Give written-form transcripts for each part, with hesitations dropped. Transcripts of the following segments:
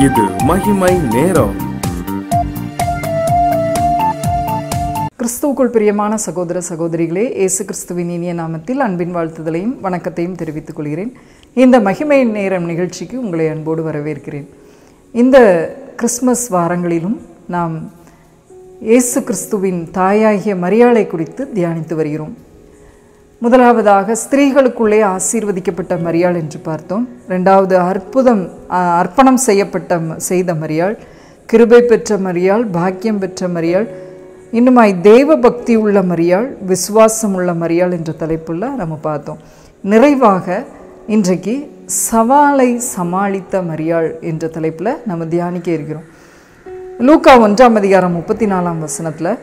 இது மகிமை நேரம். கிறிஸ்துவுக்குள் பிரியமான சகோதர சகோதரிகளே, இயேசு கிறிஸ்துவின் இனிய நாமத்தில் அன்பின் வாழ்த்துதலையும் வணக்கத்தையும் தெரிவித்துக் கொள்கிறேன். இந்த மகிமை நேரம் நிகழ்ச்சிக்கு உங்களை அன்போடு வரவேற்கிறேன். இந்த கிறிஸ்மஸ் வாரங்களிலும் நாம் இயேசு கிறிஸ்துவின் தாயாகிய மரியாளை குறித்து தியானித்து வருகிறோம். முதலாவதாக ஸ்திரீகளுக்குள்ளே ஆசீர்வதிக்கப்பட்ட மரியாள் என்று பார்த்தோம். ரெண்டாவது அர்ப்பணம் செய்த மரியாள், கிருபை பெற்ற மரியாள், பாக்கியம் பெற்ற மரியாள், இன்னுமாய் தெய்வ பக்தி உள்ள மரியாள், விசுவாசம் உள்ள மரியாள் என்ற தலைப்புள்ள நம்ம பார்த்தோம். நிறைவாக இன்றைக்கு சவாலை சமாளித்த மரியாள் என்ற தலைப்பில் நம்ம தியானிக்க இருக்கிறோம். லூக்கா 1:34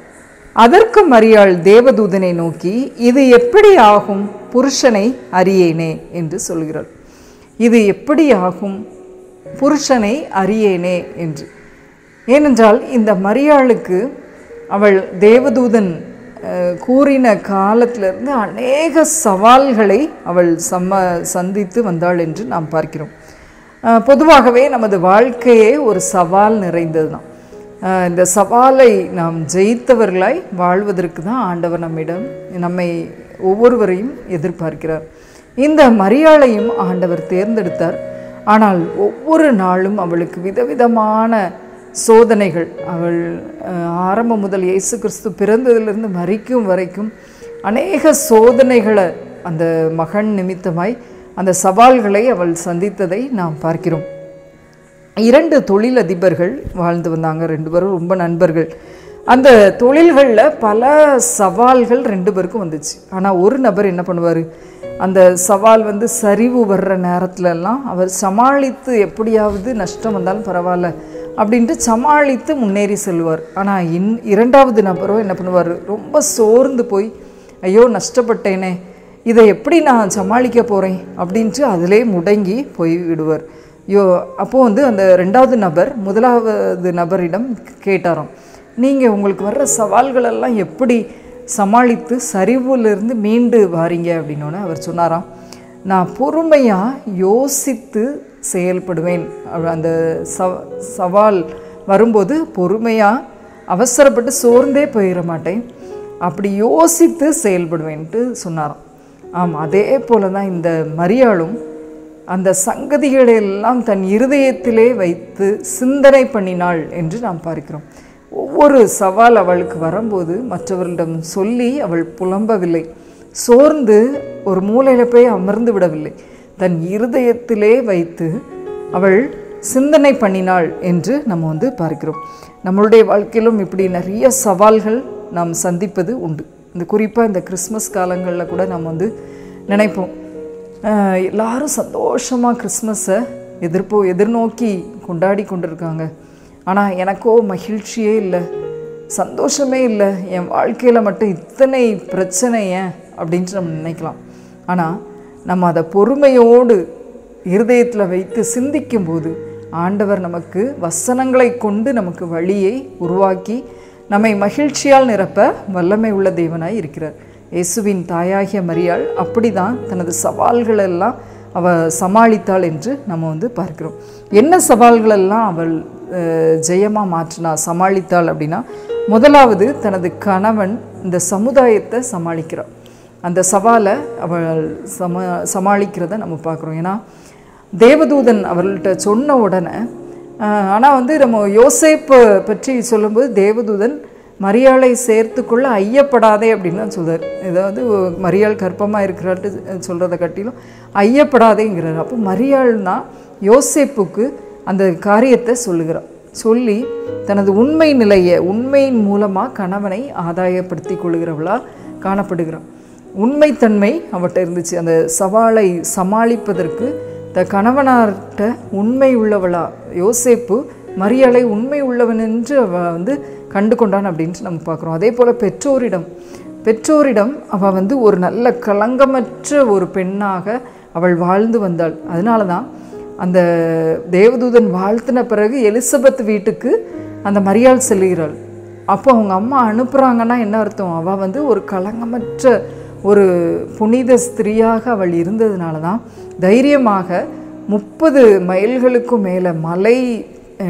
அதற்கு மரியாள் தேவதூதனை நோக்கி, இது எப்படி ஆகும், புருஷனை அறியேனே என்று சொல்கிறாள். இது எப்படி ஆகும், புருஷனை அறியேனே என்று. ஏனென்றால் இந்த மரியாளுக்கு அவள் தேவதூதன் கூறின காலத்திலிருந்து அநேக சவால்களை அவள் சந்தித்து வந்தாள் என்று நாம் பார்க்கிறோம். பொதுவாகவே நமது வாழ்க்கையே ஒரு சவால் நிறைந்தது தான். இந்த சவாலை நாம் ஜெயித்தவர்களாய் வாழ்வதற்கு தான் ஆண்டவர் நம்மை ஒவ்வொருவரையும் எதிர்பார்க்கிறார். இந்த மரியாளையும் ஆண்டவர் தேர்ந்தெடுத்தார். ஆனால் ஒவ்வொரு நாளும் அவளுக்கு விதவிதமான சோதனைகள், அவள் ஆரம்பம் முதல் இயேசு கிறிஸ்து பிறந்ததிலிருந்து மரிக்கும் வரைக்கும் அநேக சோதனைகளை அந்த மகன் நிமித்தமாய் அந்த சவால்களை அவள் சந்தித்ததை நாம் பார்க்கிறோம். 2 தொழிலதிபர்கள் வாழ்ந்து வந்தாங்க. 2 பேரும் ரொம்ப நண்பர்கள். அந்த தொழில்களில் பல சவால்கள் 2 பேருக்கும் வந்துச்சு. ஆனால் ஒரு நபர் என்ன பண்ணுவார், அந்த சவால் சரிவு வர்ற நேரத்துலலாம் அவர் சமாளித்து எப்படியாவது நஷ்டம் வந்தாலும் பரவாயில்ல அப்படின்ட்டு சமாளித்து முன்னேறி செல்வார். ஆனால் இரண்டாவது நபரோ என்ன பண்ணுவார், ரொம்ப சோர்ந்து போய் ஐயோ நஷ்டப்பட்டேனே, இதை எப்படி நான் சமாளிக்க போகிறேன் அப்படின்ட்டு அதிலே முடங்கி போய் விடுவார். அப்போது அந்த 2வது நபர் முதலாவது நபரிடம் கேட்டாராம், நீங்கள் உங்களுக்கு வர்ற சவால்களெல்லாம் எப்படி சமாளித்து சரிவுலேருந்து மீண்டு வாரீங்க அப்படின்னோடனே அவர் சொன்னாராம், நான் பொறுமையாக யோசித்து செயல்படுவேன். அந்த சவால் வரும்போது பொறுமையாக அவசரப்பட்டு சோர்ந்தே போயிட மாட்டேன், அப்படி யோசித்து செயல்படுவேன்ட்டு சொன்னாராம். அதே போல தான் இந்த மரியாளும் அந்த சங்கதிகளை எல்லாம் தன் இருதயத்திலே வைத்து சிந்தனை பண்ணினாள் என்று நாம் பார்க்கிறோம். ஒவ்வொரு சவால் அவளுக்கு வரும்போது மற்றவர்களிடம் சொல்லி அவள் புலம்பவில்லை, சோர்ந்து ஒரு மூலையில் போய் அமர்ந்து விடவில்லை, தன் இருதயத்திலே வைத்து அவள் சிந்தனை பண்ணினாள் என்று நம்ம பார்க்கிறோம். நம்மளுடைய வாழ்க்கையிலும் இப்படி நிறைய சவால்கள் நாம் சந்திப்பது உண்டு. இந்த குறிப்பாக இந்த கிறிஸ்மஸ் காலங்களில் கூட நம்ம நினைப்போம், எல்லாரும் சந்தோஷமாக கிறிஸ்மஸை எதிர்நோக்கி கொண்டாடி கொண்டிருக்காங்க, ஆனால் எனக்கோ மகிழ்ச்சியே இல்லை, சந்தோஷமே இல்லை, என் வாழ்க்கையில் மட்டும் இத்தனை பிரச்சனை ஏன் அப்படின்ட்டு நம்ம நினைக்கலாம். ஆனால் நம்ம அதை பொறுமையோடு இருதயத்தில் வைத்து சிந்திக்கும்போது ஆண்டவர் நமக்கு வசனங்களை கொண்டு நமக்கு வழியை உருவாக்கி நம்மை மகிழ்ச்சியால் நிரப்ப வல்லமை உள்ள தேவனாய் இருக்கிறார். இயேசுவின் தாயாகிய மரியாள் அப்படி தான் தனது சவால்களெல்லாம் அவள் சமாளித்தாள் என்று நம்ம பார்க்கிறோம். என்ன சவால்களெல்லாம் அவள் ஜெயமாக மாற்றினா சமாளித்தாள் அப்படின்னா, முதலாவது தனது கணவன் இந்த சமுதாயத்தை சமாளிக்கிறாள். அந்த சவாலை அவள் சமாளிக்கிறத நம்ம பார்க்குறோம். ஏன்னா தேவதூதன் அவர்கள்ட்ட சொன்ன உடனே, ஆனால் நம்ம யோசேப்பை பற்றி சொல்லும்போது தேவதூதன் மரியாளை சேர்த்துக்குள்ள ஐயப்படாதே அப்படின்னு தான் சொல்கிறார். ஏதாவது மரியாள் கர்ப்பமாக இருக்கிறாட்டு சொல்கிறத காட்டிலும் ஐயப்படாதேங்கிறார். அப்போ மரியாள்னா யோசேப்புக்கு அந்த காரியத்தை சொல்லுகிறார். சொல்லி தனது உண்மையின் மூலமாக கணவனை ஆதாயப்படுத்தி கொள்கிறவளாக காணப்படுகிறான். உண்மைத்தன்மை அவட்ட இருந்துச்சு. அந்த சவாலை சமாளிப்பதற்கு கணவனார்கிட்ட உண்மை உள்ளவளா யோசேப்பு மரியாளை உண்மை உள்ளவன் என்று அவள் கண்டு கொண்டான் அப்படின்ட்டு நம்ம பார்க்குறோம். அதே போல் பெற்றோரிடம் அவள் ஒரு நல்ல களங்கமற்ற ஒரு பெண்ணாக அவள் வாழ்ந்து வந்தாள். அதனால தான் அந்த தேவதூதன் வாழ்த்தின பிறகு எலிசபெத் வீட்டுக்கு அந்த மரியாள் செல்கிறாள். அப்போ அவங்க அம்மா அனுப்புகிறாங்கன்னா என்ன அர்த்தம், அவள் ஒரு களங்கமற்ற ஒரு புனித ஸ்திரீயாக அவள் இருந்ததுனால தான் தைரியமாக 30 மைல்களுக்கும் மேலே மலை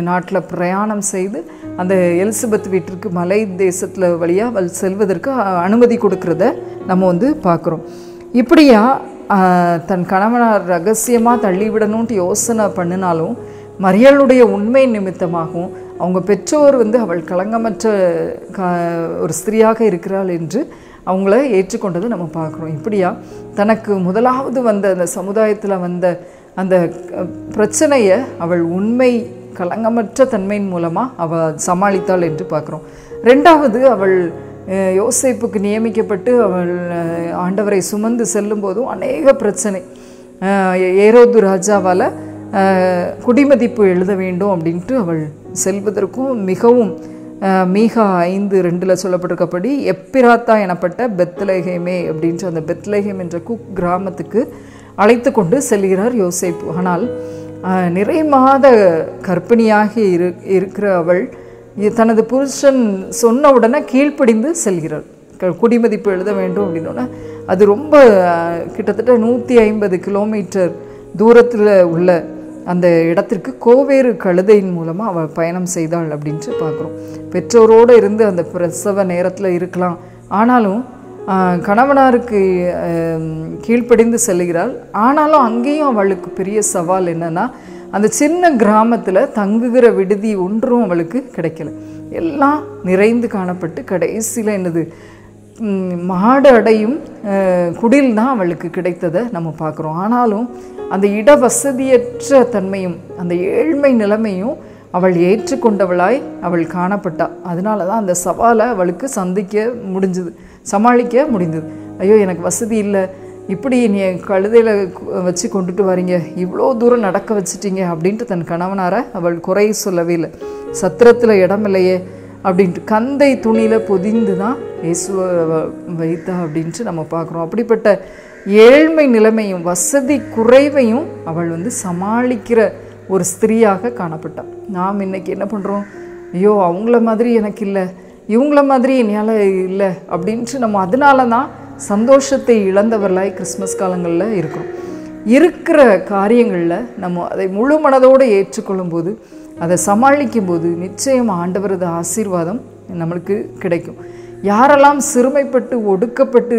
நாட்டில் பிரயாணம் செய்து அந்த எலிசபெத் வீட்டிற்கு மலை தேசத்தில் வழியாக அவள் செல்வதற்கு அனுமதி கொடுக்கறத நம்ம பார்க்குறோம். இப்படியா தன் கணவனார் ரகசியமாக தள்ளிவிடணுன்ட்டு யோசனை பண்ணினாலும் மரியாளுடைய உண்மை நிமித்தமாகவும் அவங்க பெற்றோர் அவள் களங்கமற்ற ஒரு ஸ்திரியாக இருக்கிறாள் என்று அவங்கள ஏற்றுக்கொண்டதை நம்ம பார்க்குறோம். இப்படியா தனக்கு முதலாவது வந்த அந்த சமுதாயத்தில் வந்த அந்த பிரச்சனையை அவள் உண்மை களங்கமற்ற தன்மையின் மூலமாக அவள் சமாளித்தாள் என்று பார்க்குறோம். ரெண்டாவது, அவள் யோசேப்புக்கு நியமிக்கப்பட்டு அவள் ஆண்டவரை சுமந்து செல்லும் போதும் அநேக பிரச்சனை. ஏரோது ராஜாவால் குடிமதிப்பு எழுத வேண்டும் அப்படின்ட்டு அவள் செல்வதற்கும் மிகவும் மீகா 5:2 சொல்லப்பட்டிருக்கப்படி எப்பிராத்தா எனப்பட்ட பெத்லெகேமே அப்படின்ற அந்த பெத்லெகேம் என்ற கிராமத்துக்கு அழைத்து கொண்டு செல்கிறார் யோசேப்பு. ஆனால் நிறை மாத கர்ப்பிணியாக இருக்கிற அவள் தனது புருஷன் சொன்ன உடனே கீழ்ப்படிந்து செல்கிறாள். குடிமதிப்பு எழுத வேண்டும் அப்படின்னோன்னா அது ரொம்ப கிட்டத்தட்ட 150 கிலோமீட்டர் தூரத்தில் உள்ள அந்த இடத்திற்கு கோவேறு கழுதையின் மூலமாக அவள் பயணம் செய்தாள் அப்படின்ட்டு பார்க்குறோம். பெற்றோரோடு இருந்து அந்த பிரசவ நேரத்தில் இருக்கலாம், ஆனாலும் கணவனாருக்கு கீழ்ப்படிந்து செல்கிறாள். ஆனாலும் அங்கேயும் அவளுக்கு பெரிய சவால் என்னென்னா, அந்த சின்ன கிராமத்தில் தங்குகிற விடுதி ஒன்றும் அவளுக்கு கிடைக்கல. எல்லாம் நிறைந்து காணப்பட்டு கடைசியில் என்னது மாடு அடையும் குடில் தான் அவளுக்கு கிடைத்ததை நம்ம பார்க்குறோம். ஆனாலும் அந்த இட வசதியற்ற தன்மையும் அந்த ஏழ்மை நிலைமையும் அவள் ஏற்றுக்கொண்டவளாய் அவள் காணப்பட்டாள். அதனால தான் அந்த சவாலை அவளுக்கு சமாளிக்க முடிந்தது. ஐயோ, எனக்கு வசதி இல்லை, இப்படி நீ கழுதையில் வச்சு கொண்டுட்டு வரீங்க, இவ்வளோ தூரம் நடக்க வச்சிட்டீங்க அப்படின்ட்டு தன் கணவனாரை அவள் குறை சொல்லவே இல்லை. சத்திரத்தில் இடமில்லையே அப்படின்ட்டு கந்தை துணியில் பொதிந்து தான் இயேசுவை வைத்தா அப்படின்ட்டு நம்ம பார்க்குறோம். அப்படிப்பட்ட ஏழ்மை நிலைமையும் வசதி குறைவையும் அவள் சமாளிக்கிற ஒரு ஸ்திரீயாக காணப்பட்டாள். நாம் இன்றைக்கி என்ன பண்ணுறோம்? ஐயோ, அவங்கள மாதிரி எனக்கு இல்லை, இவங்கள மாதிரி என்னால் இல்லை அப்படின்ட்டு நம்ம அதனால தான் சந்தோஷத்தை இழந்தவர்களாய் கிறிஸ்மஸ் காலங்களில் இருக்கிறோம். இருக்கிற காரியங்களில் நம்ம அதை முழு மனதோடு ஏற்றுக்கொள்ளும் போது, அதை சமாளிக்கும் போது நிச்சயம் ஆண்டவரது ஆசீர்வாதம் நம்மளுக்கு கிடைக்கும். யாரெல்லாம் சிறுமைப்பட்டு ஒடுக்கப்பட்டு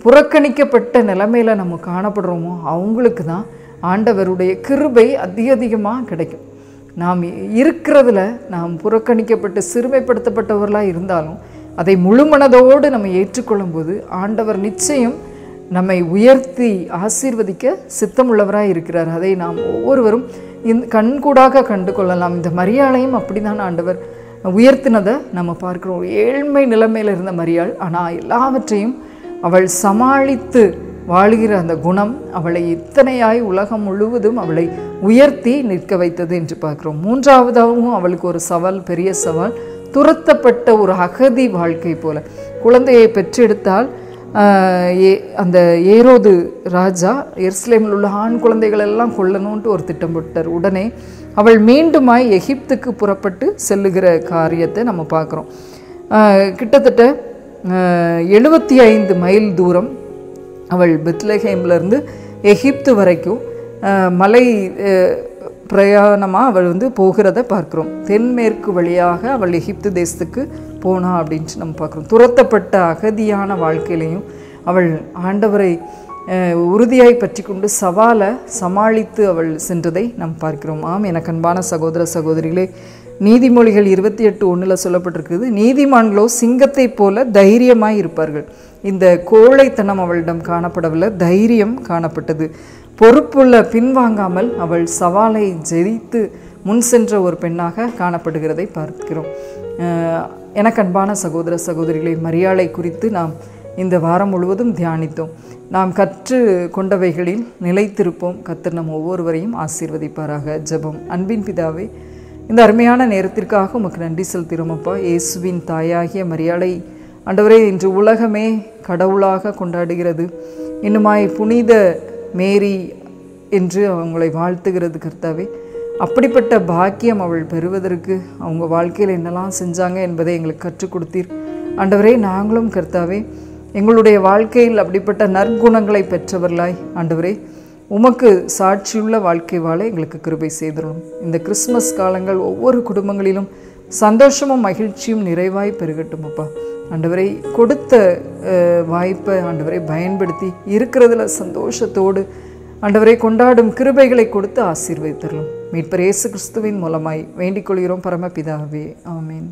புறக்கணிக்கப்பட்ட நிலைமையில் நம்ம காணப்படுறோமோ அவங்களுக்கு தான் ஆண்டவருடைய கிருபை அதிகமாக கிடைக்கும். நாம் இருக்கிறதுல நாம் புறக்கணிக்கப்பட்டு சிறுமைப்படுத்தப்பட்டவர்களாக இருந்தாலும் அதை முழு மனதோடு நம்ம ஏற்றுக்கொள்ளும் போது ஆண்டவர் நிச்சயம் நம்மை உயர்த்தி ஆசீர்வதிக்க சித்தமுள்ளவராக இருக்கிறார். அதை நாம் ஒவ்வொருவரும் கண்கூடாக கண்டு கொள்ளலாம். இந்த மரியாளையும் அப்படி தான் ஆண்டவர் உயர்த்தினதை நம்ம பார்க்கிறோம். ஏழ்மை நிலைமையில் இருந்த மரியாள், ஆனால் எல்லாவற்றையும் அவள் சமாளித்து வாழ்கிற அந்த குணம் அவளை இத்தனையாய் உலகம் முழுவதும் அவளை உயர்த்தி நிற்க வைத்தது என்று பார்க்கிறோம். மூன்றாவதாகவும் அவளுக்கு ஒரு சவால், பெரிய சவால், துரத்தப்பட்ட ஒரு அகதி வாழ்க்கை போல. குழந்தையை பெற்றெடுத்தால் அந்த ஏரோது ராஜா எருசலேமில் உள்ள ஆண் குழந்தைகள் எல்லாம் கொல்லணுன்ட்டு ஒரு திட்டம் போட்டார். உடனே அவள் மீண்டுமாய் எகிப்துக்கு புறப்பட்டு செல்லுகிற காரியத்தை நம்ம பார்க்குறோம். கிட்டத்தட்ட 75 மைல் தூரம் அவள் பெத்லெகேம்லேருந்து எகிப்து வரைக்கும் மலை பிரயாணமாக அவள் போகிறத பார்க்குறோம். தென்மேற்கு வழியாக அவள் எகிப்து தேசத்துக்கு போனா அப்படின்ட்டு நம்ம பார்க்குறோம். துரத்தப்பட்ட அகதியான வாழ்க்கையிலையும் அவள் ஆண்டவரை உறுதியாய் பற்றி கொண்டு சவாலை சமாளித்து அவள் சென்றதை நாம் பார்க்கிறோம். ஆம், எனக்கு அன்பான சகோதர சகோதரிகளே, நீதிமொழிகள் 28:1 சொல்லப்பட்டிருக்குது, நீதிமான்களோ சிங்கத்தை போல தைரியமாய் இருப்பார்கள். இந்த கோழைத்தனம் அவளிடம் காணப்படவில்லை, தைரியம் காணப்பட்டது. பொறுப்புள்ள பின்வாங்காமல் அவள் சவாலை ஜெயித்து முன் சென்ற ஒரு பெண்ணாக காணப்படுகிறதை பார்க்கிறோம். எனக்கு அன்பான சகோதர சகோதரிகளை, மரியாளை குறித்து நாம் இந்த வாரம் முழுவதும் தியானித்தோம். நாம் கற்று கொண்டவைகளில் நிலைத்திருப்போம். கர்த்தர் நம் ஒவ்வொருவரையும் ஆசீர்வதிப்பாராக. ஜெபம். அன்பின் பிதாவே, இந்த அருமையான நேரத்திற்காக உமக்கு நன்றி செலுத்துகிறோமப்பா. இயேசுவின் தாயாகிய மரியாளை ஆண்டவரே இன்று உலகமே கடவுளாக கொண்டாடுகிறது. இன்னுமாய் புனித மேரி என்று அவங்களை வாழ்த்துகிறது கர்த்தாவே. அப்படிப்பட்ட பாக்கியம் அவள் பெறுவதற்கு அவங்க வாழ்க்கையில் என்னெல்லாம் செஞ்சாங்க என்பதை எங்களுக்கு கற்றுக் கொடுத்தீர் ஆண்டவரே. நாங்களும் கர்த்தாவே எங்களுடைய வாழ்க்கையில் அப்படிப்பட்ட நற்குணங்களை பெற்றவர்களாய் ஆண்டவரே உமக்கு சாட்சியுள்ள வாழ்க்கை வாழ எங்களுக்கு கிருபை செய்திடணும். இந்த கிறிஸ்மஸ் காலங்கள் ஒவ்வொரு குடும்பங்களிலும் சந்தோஷமும் மகிழ்ச்சியும் நிறைவாய் பெருகட்டும் அப்பா. ஆண்டவரை கொடுத்த வாய்ப்பை ஆண்டவரை பயன்படுத்தி இருக்கிறதுல சந்தோஷத்தோடு ஆண்டவரை கொண்டாடும் கிருபைகளை கொடுத்து ஆசீர்வதித்தரலாம். மீட்பர் இயேசு கிறிஸ்துவின் மூலமாய் வேண்டிக் கொள்கிறோம் பரமபிதாவே. ஆமேன்.